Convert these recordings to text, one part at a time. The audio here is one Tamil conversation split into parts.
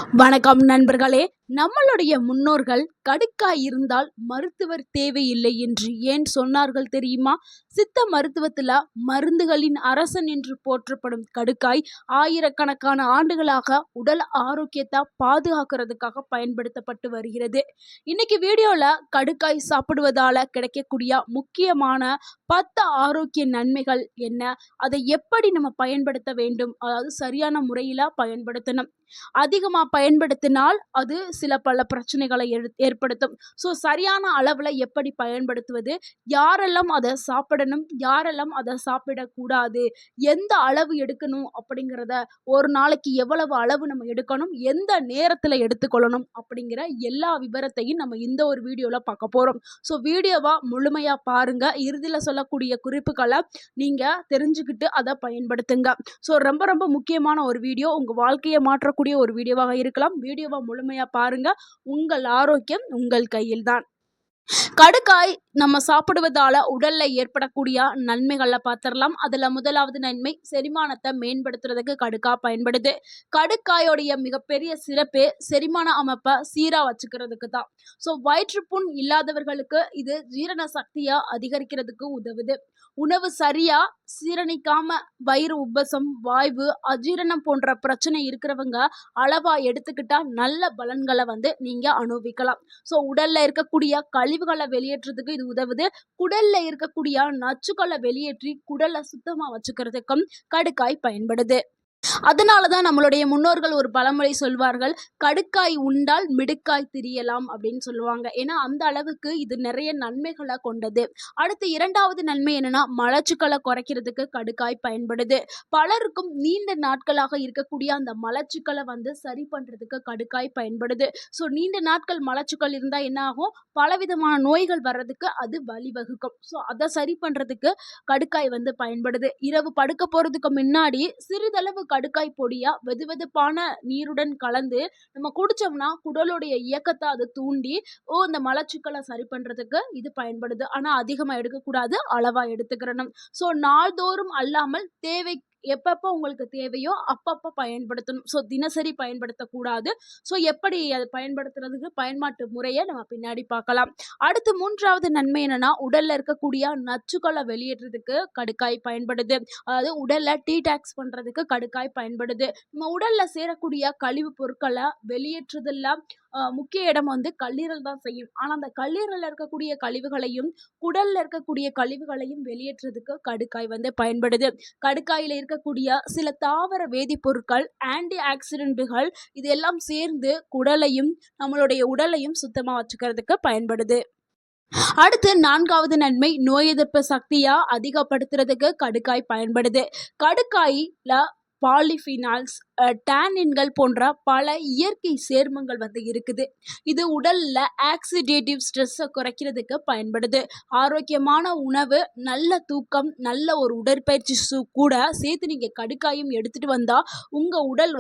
வணக்கம் நண்பர்களே. நம்மளுடைய முன்னோர்கள் கடுக்காய் இருந்தால் மருத்துவர் தேவையில்லை என்று ஏன் சொன்னார்கள் தெரியுமா? சித்த மருத்துவத்துல மருந்துகளின் அரசன் என்று போற்றப்படும் கடுக்காய் ஆயிரக்கணக்கான ஆண்டுகளாக உடல் ஆரோக்கியத்தை பாதுகாக்கிறதுக்காக பயன்படுத்தப்பட்டு வருகிறது. இன்னைக்கு வீடியோல கடுக்காய் சாப்பிடுவதால கிடைக்கக்கூடிய முக்கியமான 10 ஆரோக்கிய நன்மைகள் என்ன, அதை எப்படி நம்ம பயன்படுத்த வேண்டும், அதாவது சரியான முறையில பயன்படுத்தணும். அதிகமா பயன்படுத்தினால் அது சில பல பிரச்சனைகளை ஏற்படுத்தும். ஸோ சரியான அளவுல எப்படி பயன்படுத்துவது, யாரெல்லாம் அதை சாப்பிடணும், யாரெல்லாம் அதை சாப்பிடக்கூடாது, எந்த அளவு எடுக்கணும் அப்படிங்கிறத, ஒரு நாளைக்கு எவ்வளவு அளவு நம்ம எடுக்கணும், எந்த நேரத்துல எடுத்துக்கொள்ளணும் அப்படிங்கிற எல்லா விவரத்தையும் நம்ம இந்த ஒரு வீடியோல பார்க்க போறோம். ஸோ வீடியோவா முழுமையா பாருங்க. இறுதியில சொல்லக்கூடிய குறிப்புகளை நீங்க தெரிஞ்சுக்கிட்டு அதை பயன்படுத்துங்க. ஸோ ரொம்ப ரொம்ப முக்கியமான ஒரு வீடியோ, உங்க வாழ்க்கையை மாற்றக்கூடிய ஒரு வீடியோவாக இருக்கலாம். வீடியோவை முழுமையா பாருங்க. உங்கள் ஆரோக்கியம் உங்கள் கையில் தான். கடுக்காய் நம்ம சாப்பிடுவதால உடல்ல ஏற்படக்கூடிய நன்மைகளை பார்த்துடலாம். அதுல முதலாவது நன்மை, செரிமானத்தை மேம்படுத்துறதுக்கு கடுக்காய் பயன்படுது. கடுக்காயோடைய மிகப்பெரிய சிறப்பே செரிமான அமைப்பை சீரா வச்சுக்கிறதுக்கு தான். ஸோ வயிற்றுப்புண் இல்லாதவர்களுக்கு இது ஜீரண சக்தியா அதிகரிக்கிறதுக்கு உதவுது. உணவு சரியா சீரணிக்காம வயிறு உப்பசம், வாய்வு, அஜீரணம் போன்ற பிரச்சனை இருக்கிறவங்க அளவா எடுத்துக்கிட்டா நல்ல பலன்களை நீங்க அனுபவிக்கலாம். ஸோ உடல்ல இருக்கக்கூடிய கழிவுகளை வெளியேற்றதுக்கு இது உதவுது. குடல்ல இருக்கக்கூடிய நச்சுக்களை வெளியேற்றி குடலை சுத்தமா வச்சுக்கிறதுக்கும் கடுக்காய் பயன்படுது. அதனாலதான் நம்மளுடைய முன்னோர்கள் ஒரு பழமொழி சொல்வார்கள், கடுக்காய் உண்டால் மிடுக்காய் திரியலாம் அப்படின்னு சொல்லுவாங்க. ஏன்னா அந்த அளவுக்கு இது நிறைய நன்மைகளை கொண்டது. அடுத்து இரண்டாவது நன்மை என்னன்னா, மலச்சிக்கலை குறைக்கிறதுக்கு கடுக்காய் பயன்படுது. பலருக்கும் நீண்ட நாட்களாக இருக்கக்கூடிய அந்த மலச்சிக்கலை சரி பண்றதுக்கு கடுக்காய் பயன்படுது. ஸோ நீண்ட நாட்கள் மலச்சிக்கல் இருந்தா என்ன ஆகும், பலவிதமான நோய்கள் வர்றதுக்கு அது வழிவகுக்கும். ஸோ அதை சரி பண்றதுக்கு கடுக்காய் பயன்படுது. இரவு படுக்க போறதுக்கு முன்னாடி சிறிதளவு கடுக்காய் பொடியா வெதுவெதுப்பான நீருடன் கலந்து நம்ம குடிச்சோம்னா குடலுடைய இயக்கத்தை அது தூண்டி இந்த மலச்சிக்கலை சரி பண்றதுக்கு இது பயன்படுது. ஆனா அதிகமா எடுக்கக்கூடாது, அளவா எடுத்துக்கிறணும். ஸோ நாள்தோறும் அல்லாமல் எப்பப்போ உங்களுக்கு தேவையோ அப்பப்போ பயன்படுத்தணும். ஸோ தினசரி பயன்படுத்தக்கூடாது. ஸோ எப்படி அது பயன்படுத்துறதுக்கு பயன்பாட்டு முறையை நம்ம பின்னாடி பார்க்கலாம். அடுத்து மூன்றாவது நன்மை என்னன்னா, உடல்ல இருக்கக்கூடிய நச்சுக்களை வெளியேற்றதுக்கு கடுக்காய் பயன்படுது. அதாவது உடல்ல டீடாக்ஸ் பண்றதுக்கு கடுக்காய் பயன்படுது. நம்ம உடல்ல சேரக்கூடிய கழிவு பொருட்களை வெளியேற்றுதல்ல முக்கிய இடம் கல்லீரல் தான் செய்யும். ஆனா அந்த கல்லீரல்ல இருக்கக்கூடிய கழிவுகளையும் குடல்ல இருக்கக்கூடிய கழிவுகளையும் வெளியேற்றதுக்கு கடுக்காய் பயன்படுது. கடுக்காயில இருக்கக்கூடிய சில தாவர வேதிப்பொருட்கள், ஆன்டி ஆக்சிடென்ட்டுகள், இதெல்லாம் சேர்ந்து குடலையும் நம்மளுடைய உடலையும் சுத்தமா வச்சுக்கிறதுக்கு பயன்படுது. அடுத்து நான்காவது நன்மை, நோய் எதிர்ப்பு சக்தியா அதிகப்படுத்துறதுக்கு கடுக்காய் பயன்படுது. கடுக்காயில பாலிஃபினால்ஸ், டேனின்கள் போன்ற பல இயற்கை சேர்மங்கள் இருக்குது. இது உடல்ல ஆக்சிடேட்டிவ் ஸ்ட்ரெஸ்ஸை குறைக்கிறதுக்கு பயன்படுது. ஆரோக்கியமான உணவு, நல்ல தூக்கம், நல்ல ஒரு உடற்பயிற்சி கூட சேர்த்து நீங்க கடுக்காயும் எடுத்துட்டு வந்தா உங்க உடல்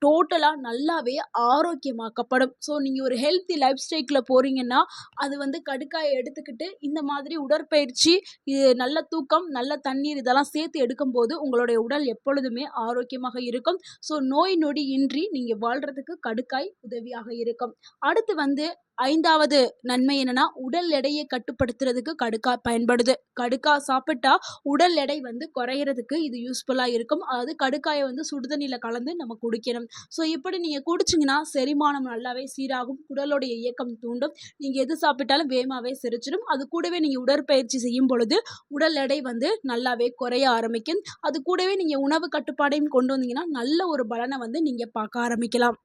டோட்டலாக நல்லாவே ஆரோக்கியமாக்கப்படும். ஸோ நீங்கள் ஒரு ஹெல்த்தி லைஃப் ஸ்டைலில் போகிறீங்கன்னா அது கடுக்காயை எடுத்துக்கிட்டு இந்த மாதிரி உடற்பயிற்சி, இது நல்ல தூக்கம், நல்ல தண்ணீர் இதெல்லாம் சேர்த்து எடுக்கும்போது உங்களுடைய உடல் எப்பொழுதுமே ஆரோக்கியமாக இருக்கும். ஸோ நோய் நொடி இன்றி நீங்கள் வாழ்கிறதுக்கு கடுக்காய் உதவியாக இருக்கும். அடுத்து ஐந்தாவது நன்மை என்னன்னா, உடல் எடையை கட்டுப்படுத்துறதுக்கு கடுக்காய் பயன்படுது. கடுக்காய் சாப்பிட்டா உடல் எடை குறையிறதுக்கு இது யூஸ்ஃபுல்லாக இருக்கும். அதாவது கடுக்காயை சுடுதண்ணியில் கலந்து நம்ம குடிக்கணும். ஸோ இப்படி நீங்கள் குடிச்சிங்கன்னா செரிமானம் நல்லாவே சீராகும், குடலுடைய இயக்கம் தூண்டும், நீங்கள் எது சாப்பிட்டாலும் வேகமாகவே செரிச்சிடும். அது கூடவே நீங்கள் உடற்பயிற்சி செய்யும் பொழுது உடல் எடை நல்லாவே குறைய ஆரம்பிக்கும். அது கூடவே நீங்கள் உணவு கட்டுப்பாடையும் கொண்டு வந்தீங்கன்னா நல்ல ஒரு பலனை நீங்கள் பார்க்க ஆரம்பிக்கலாம்.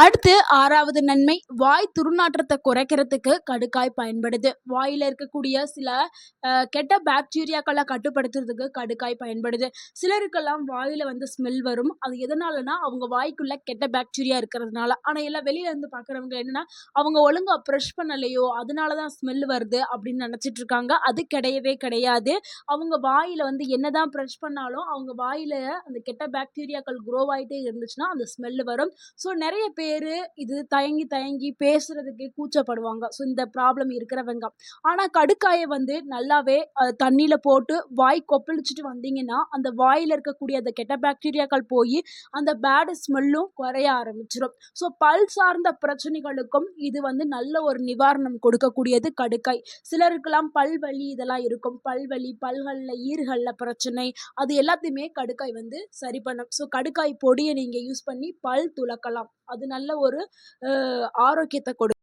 அடுத்து ஆறாவது நன்மை, வாய் துர்நாற்றத்தை குறைக்கிறதுக்கு கடுக்காய் பயன்படுது. வாயில இருக்கக்கூடிய சில கெட்ட பாக்டீரியாக்களை கட்டுப்படுத்துறதுக்கு கடுக்காய் பயன்படுது. சிலருக்கெல்லாம் வாயில ஸ்மெல் வரும். அது எதனாலனா அவங்க வாய்க்குள்ள கெட்ட பாக்டீரியா இருக்கிறதுனால. ஆனா எல்லாம் வெளியில இருந்து பார்க்குறவங்க என்னன்னா, அவங்க ஒழுங்கா ப்ரஷ் பண்ணலையோ அதனாலதான் ஸ்மெல் வருது அப்படின்னு நினைச்சிட்டு இருக்காங்க. அது கிடையவே கிடையாது. அவங்க வாயில என்னதான் ப்ரஷ் பண்ணாலும் அவங்க வாயில அந்த கெட்ட பாக்டீரியாக்கள் குரோ ஆகிட்டே இருந்துச்சுன்னா அந்த ஸ்மெல் வரும். ஸோ நிறைய பேரு இது தயங்கி தயங்கி பேசுறதுக்கு கூச்சப்படுவாங்க. ஸோ இந்த ப்ராப்ளம் இருக்கிறவங்க. ஆனா கடுக்காய வந்து நல்லாவே தண்ணீல போட்டு வாய் கொப்பளிச்சுட்டு வந்தீங்கன்னா, அந்த வாயில இருக்கக்கூடிய அந்த கெட்ட பாக்டீரியாக்கள் போயி, அந்த பேட் ஸ்மெல்லும் குறைய ஆரம்பிச்சுரும். ஸோ பல் சார்ந்த பிரச்சனைகளுக்கும் இது வந்து நல்ல ஒரு நிவாரணம் கொடுக்கக்கூடியது கடுக்காய். சிலருக்கெல்லாம் பல்வலி இதெல்லாம் இருக்கும். பல்வலி, பல்கள்ல ஈறுகள்ல பிரச்சனை, அது எல்லாத்தையுமே கடுக்காய் வந்து சரி பண்ணும். ஸோ கடுக்காய் பொடிய நீங்க யூஸ் பண்ணி பல் துலக்கலாம். அது நல்ல ஒரு ஆரோக்கியத்த கொடுக்கும்.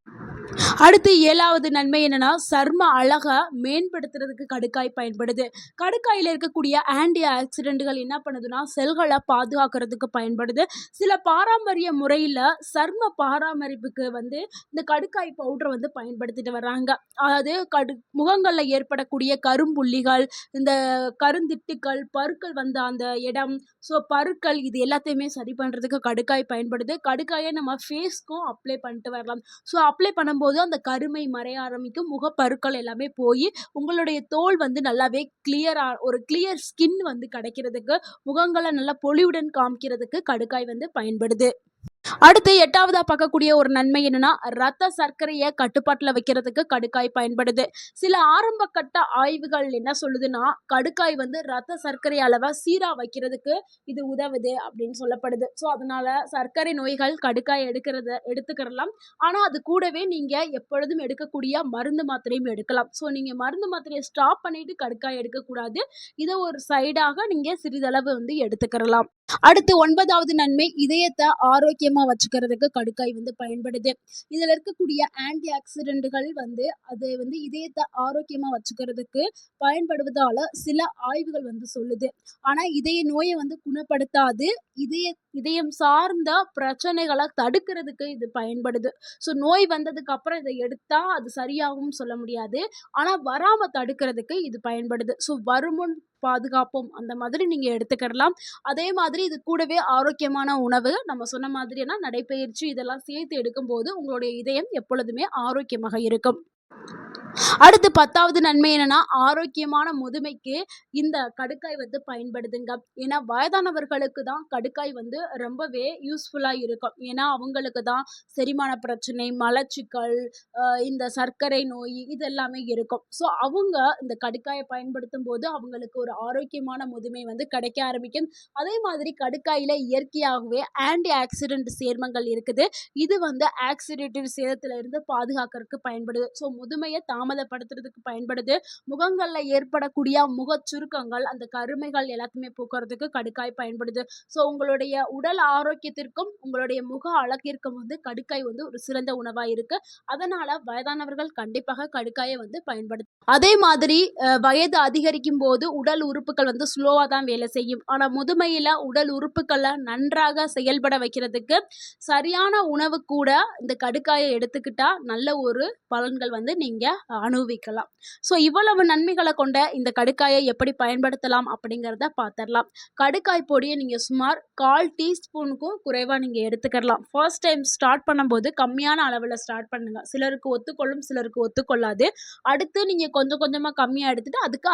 அடுத்து 7வது நன்மை என்னன்னா, சர்ம அழக மேம்படுத்துறதுக்கு கடுக்காய் பயன்படுது. கடுக்காயில இருக்கக்கூடிய ஆன்டி ஆக்சிடென்ட்கள் என்ன பண்ணுதுன்னா, செல்கள பாதுகாக்கிறதுக்கு பயன்படுது. சில பாரம்பரிய முறையில சர்ம பராமரிப்புக்கு வந்து இந்த கடுக்காய் பவுடர வந்து பயன்படுத்திட்டு வர்றாங்க. அதாவது முகங்கள்ல ஏற்படக்கூடிய கரும்புள்ளிகள், இந்த கருந்திட்டுக்கள், பருக்கள் வந்த அந்த இடம், ஸோ பருக்கள் இது எல்லாத்தையுமே சரி பண்றதுக்கு கடுக்காய் பயன்படுது. கடுக்காய நம்ம ஃபேஸ்க்கும் அப்ளை பண்ணிட்டு வரலாம். ஸோ அப்ளை பண்ணும்போது அந்த கருமை மறைய ஆரம்பிக்கும். முகப்பருக்கள் எல்லாமே போயி, உங்களுடைய தோல் வந்து நல்லாவே ஒரு கிளியர் ஸ்கின் வந்து கிடைக்கிறதுக்கு, முகங்கள நல்லா பொலிவுடன் காமிக்கிறதுக்கு கடுக்காய் வந்து பயன்படுது. அடுத்து 8வதா பார்க்கக்கூடிய ஒரு நன்மை என்னன்னா, ரத்த சர்க்கரைய கட்டுப்பாட்டுல வைக்கிறதுக்கு கடுக்காய் பயன்படுது. சில ஆரம்ப கட்ட ஆய்வுகள் என்ன சொல்லுதுன்னா, கடுக்காய் வந்து ரத்த சர்க்கரை அளவ சீரா வைக்கிறதுக்கு இது உதவுது அப்படின்னு சொல்லப்படுது. ஸோ அதனால சர்க்கரை நோய்கள் கடுக்காய் எடுத்துக்கிறலாம். ஆனா அது கூடவே நீங்க எப்பொழுதும் எடுக்கக்கூடிய மருந்து மாத்திரையும் எடுக்கலாம். ஸோ நீங்க மருந்து மாத்திரைய ஸ்டாப் பண்ணிட்டு கடுக்காய் எடுக்கக்கூடாது. இத ஒரு சைடாக நீங்க சிறிதளவு வந்து எடுத்துக்கிறலாம். அடுத்து 9வது நன்மை, இதயத்த ஆரோக்கியமா வச்சுக்கிறதுக்கு கடுக்காய் வந்து பயன்படுது. இதுல இருக்கக்கூடிய ஆன்டி ஆக்சிடென்ட்கள் வந்து அது வந்து இதயத்த ஆரோக்கியமா வச்சுக்கிறதுக்கு பயன்படுவதால சில ஆய்வுகள் வந்து சொல்லுது. ஆனா இதய நோய வந்து குணப்படுத்தாது. இதயம் சார்ந்த பிரச்சனைகள தடுக்கிறதுக்கு இது பயன்படுது. ஸோ நோய் வந்ததுக்கு அப்புறம் இத எடுத்தா அது சரியாகும்னு சொல்ல முடியாது. ஆனா வராம தடுக்கிறதுக்கு இது பயன்படுது. ஸோ வருமுன் பாதுகாப்போம் அந்த மாதிரி நீங்க எடுத்துக்கிடலாம். அதே மாதிரி இது கூடவே ஆரோக்கியமான உணவு, நம்ம சொன்ன மாதிரியான நடைப்பயிற்சி இதெல்லாம் சேர்த்து எடுக்கும்போது உங்களுடைய இதயம் எப்பொழுதுமே ஆரோக்கியமாக இருக்கும். அடுத்து 10வது நன்மை என்னன்னா, ஆரோக்கியமான முதுமைக்கு இந்த கடுக்காய் வந்து பயன்படுதுங்க. ஏன்னா வயதானவர்களுக்கு தான் கடுக்காய் வந்து ரொம்பவே யூஸ்ஃபுல்லா இருக்கும். ஏன்னா அவங்களுக்கு தான் செரிமான பிரச்சனை, மலச்சிக்கல், இந்த சர்க்கரை நோய் இது எல்லாமே இருக்கும். ஸோ அவங்க இந்த கடுக்காய பயன்படுத்தும்போது அவங்களுக்கு ஒரு ஆரோக்கியமான முதுமை வந்து கிடைக்க ஆரம்பிக்கும். அதே மாதிரி கடுக்காயில இயற்கையாகவே ஆன்டி ஆக்சிடென்ட் சேர்மங்கள் இருக்குது. இது வந்து ஆக்சிடேட்டிவ் சேதத்துல இருந்து பாதுகாக்கிறதுக்கு பயன்படுது. ஸோ முதுமைய தாமதப்படுத்துறதுக்கு பயன்படுது. முகங்கள்ல ஏற்படக்கூடிய முகச் சுருக்கங்கள், அந்த கருமைகள் எல்லாத்தையுமே போக்குறதுக்கு கடுக்காய் பயன்படுது. ஸோ உங்களுடைய உடல் ஆரோக்கியத்திற்கும், உங்களுடைய முக அழகிற்கும் வந்து கடுக்காய் வந்து ஒரு சிறந்த உணவா இருக்கு. அதனால வயதானவர்கள் கண்டிப்பாக கடுக்காய வந்து அதே மாதிரி வயது அதிகரிக்கும் போது உடல் உறுப்புகள் வந்து ஸ்லோவா தான் வேலை செய்யும். ஆனா முதுமையில உடல் உறுப்புகள நன்றாக செயல்பட வைக்கிறதுக்கு சரியான உணவு கூட இந்த கடுக்காய எடுத்துக்கிட்டா நல்ல ஒரு பலன்கள் வந்து நீங்க அனுபவிக்கலாம். ஸோ இவ்வளவு நன்மைகள கொண்ட இந்த கடுக்காயை எப்படி பயன்படுத்தலாம் அப்படிங்கிறத பார்த்துடலாம். கடுக்காய் பொடிய நீங்க சுமார் 1/4 டீஸ்பூனுக்கும் குறைவா நீங்க எடுத்துக்கலாம். ஃபர்ஸ்ட் டைம் ஸ்டார்ட் பண்ணும்போது கம்மியான அளவுல ஸ்டார்ட் பண்ணுங்க. சிலருக்கு ஒத்துக்கொள்ளும், சிலருக்கு ஒத்துக்கொள்ளாது. அடுத்து நீங்க கொஞ்சம் கொஞ்சமா கம்மியா எடுத்துட்டு அதுக்கு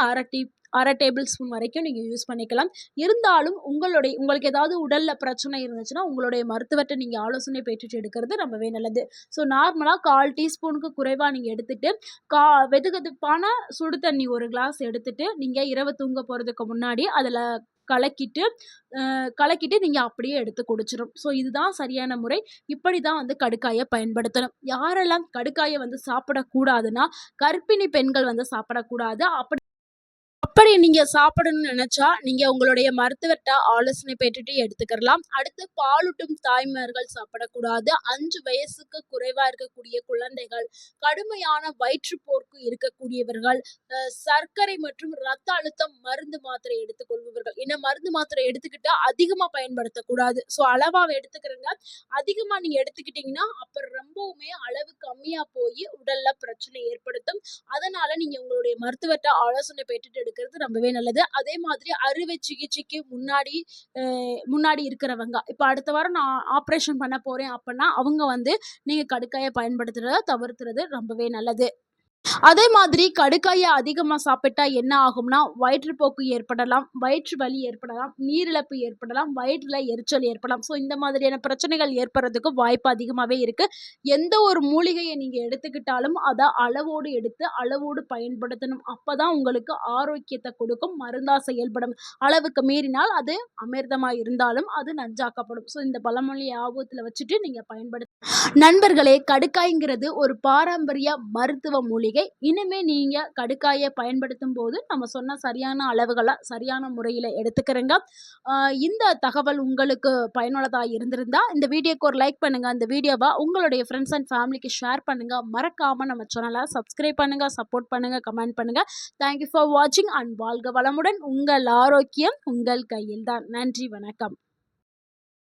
1/2 டேபிள் ஸ்பூன் வரைக்கும் நீங்க யூஸ் பண்ணிக்கலாம். இருந்தாலும் உங்களுக்கு ஏதாவது உடல்ல பிரச்சனை இருந்துச்சுன்னா, உங்களுடைய மருத்துவர்ட்ட நீங்க ஆலோசனை பெற்றுட்டு எடுக்கிறது ரொம்பவே நல்லது. ஸோ நார்மலா 1/4 டீஸ்பூனுக்கு குறைவா நீங்க எடுத்துட்டு, கா வெதுவெதுப்பான சுடு தண்ணி 1 கிளாஸ் எடுத்துட்டு, நீங்க இரவு தூங்க போறதுக்கு முன்னாடி அதுல கலக்கிட்டு கலக்கிட்டு நீங்க அப்படியே எடுத்து குடிச்சிரும். ஸோ இதுதான் சரியான முறை. இப்படி தான் வந்து கடுக்காய பயன்படுத்தணும். யாரெல்லாம் கடுக்காய வந்து சாப்பிடக்கூடாதுன்னா, கர்ப்பிணி பெண்கள் வந்து சாப்பிடக்கூடாது. அப்படி நீங்க சாப்பிடணும்னு நினைச்சா, நீங்க உங்களுடைய மருத்துவர்ட்ட ஆலோசனை பெற்றுட்டு எடுத்துக்கலாம். அடுத்து பாலூட்டும் தாய்மார்கள் சாப்பிடக்கூடாது. 5 வயசுக்கு குறைவா இருக்கக்கூடிய குழந்தைகள், கடுமையான வயிற்றுப்போக்கு இருக்கக்கூடியவர்கள், சர்க்கரை மற்றும் ரத்த அழுத்தம் மருந்து மாத்திரை எடுத்துக்கொள்பவர்கள். ஏன்னா மருந்து மாத்திரை எடுத்துக்கிட்டா அதிகமா பயன்படுத்தக்கூடாது. ஸோ அளவா எடுத்துக்கிறங்க. அதிகமா நீங்க எடுத்துக்கிட்டீங்கன்னா, அப்புறம் ரொம்பவுமே அளவு கம்மியா போயி உடல்ல பிரச்சனை ஏற்படுத்தும். அதனால நீங்க உங்களுடைய மருத்துவர்ட்ட ஆலோசனை பெற்றுட்டு எடுக்கிறது ரொம்பவே நல்லது. அதே மாதிரி அறுவை சிகிச்சைக்கு முன்னாடி இருக்கிறவங்க, இப்ப அடுத்த வாரம் நான் ஆப்ரேஷன் பண்ண போறேன் அப்பன்னா, அவங்க வந்து நீங்க கடுக்காய பயன்படுத்துறத தவிர்க்கிறது ரொம்பவே நல்லது. அதே மாதிரி கடுக்காயை அதிகமா சாப்பிட்டா என்ன ஆகும்னா, வயிற்றுப்போக்கு ஏற்படலாம், வயிற்று வலி ஏற்படலாம், நீரிழப்பு ஏற்படலாம், வயிற்றுல எரிச்சல் ஏற்படலாம். ஸோ இந்த மாதிரியான பிரச்சனைகள் ஏற்படுறதுக்கு வாய்ப்பு அதிகமாவே இருக்கு. எந்த ஒரு மூலிகைய நீங்க எடுத்துக்கிட்டாலும், அத அளவோடு எடுத்து, அளவோடு பயன்படுத்தணும். அப்பதான் உங்களுக்கு ஆரோக்கியத்த கொடுக்கும். மருந்தா செயல்படும். அளவுக்கு மீறினால் அது அமிர்தமா இருந்தாலும் அது நஞ்சாக்கப்படும். ஸோ இந்த பழமொழிய ஞாபகத்துல வச்சுட்டு நீங்க நண்பர்களே, கடுக்காய்ங்கிறது ஒரு பாரம்பரிய மருத்துவ மூலிகை. இனிமே நீங்க கடுக்காய பயன்படுத்தும்போது, நம்ம சொன்ன சரியான அளவுகள சரியான முறையில எடுத்துக்கிறங்க. அ இந்த தகவல் உங்களுக்கு பயனுள்ளதா இருந்திருந்தா, இந்த வீடியோக்கு ஒரு லைக் பண்ணுங்க. இந்த வீடியோவ உங்களுடைய ஃப்ரெண்ட்ஸ் அண்ட் ஃபேமிலிக்கு ஷேர் பண்ணுங்க. மறக்காம நம்ம சேனல சப்ஸ்கிரைப் பண்ணுங்க, சப்போர்ட் பண்ணுங்க, கமெண்ட் பண்ணுங்க. தேங்க் யூ ஃபார் வாட்சிங் அண்ட் வாழ்க வளமுடன். உங்கள் ஆரோக்கியம் உங்கள் கையில் தான். நன்றி, வணக்கம்.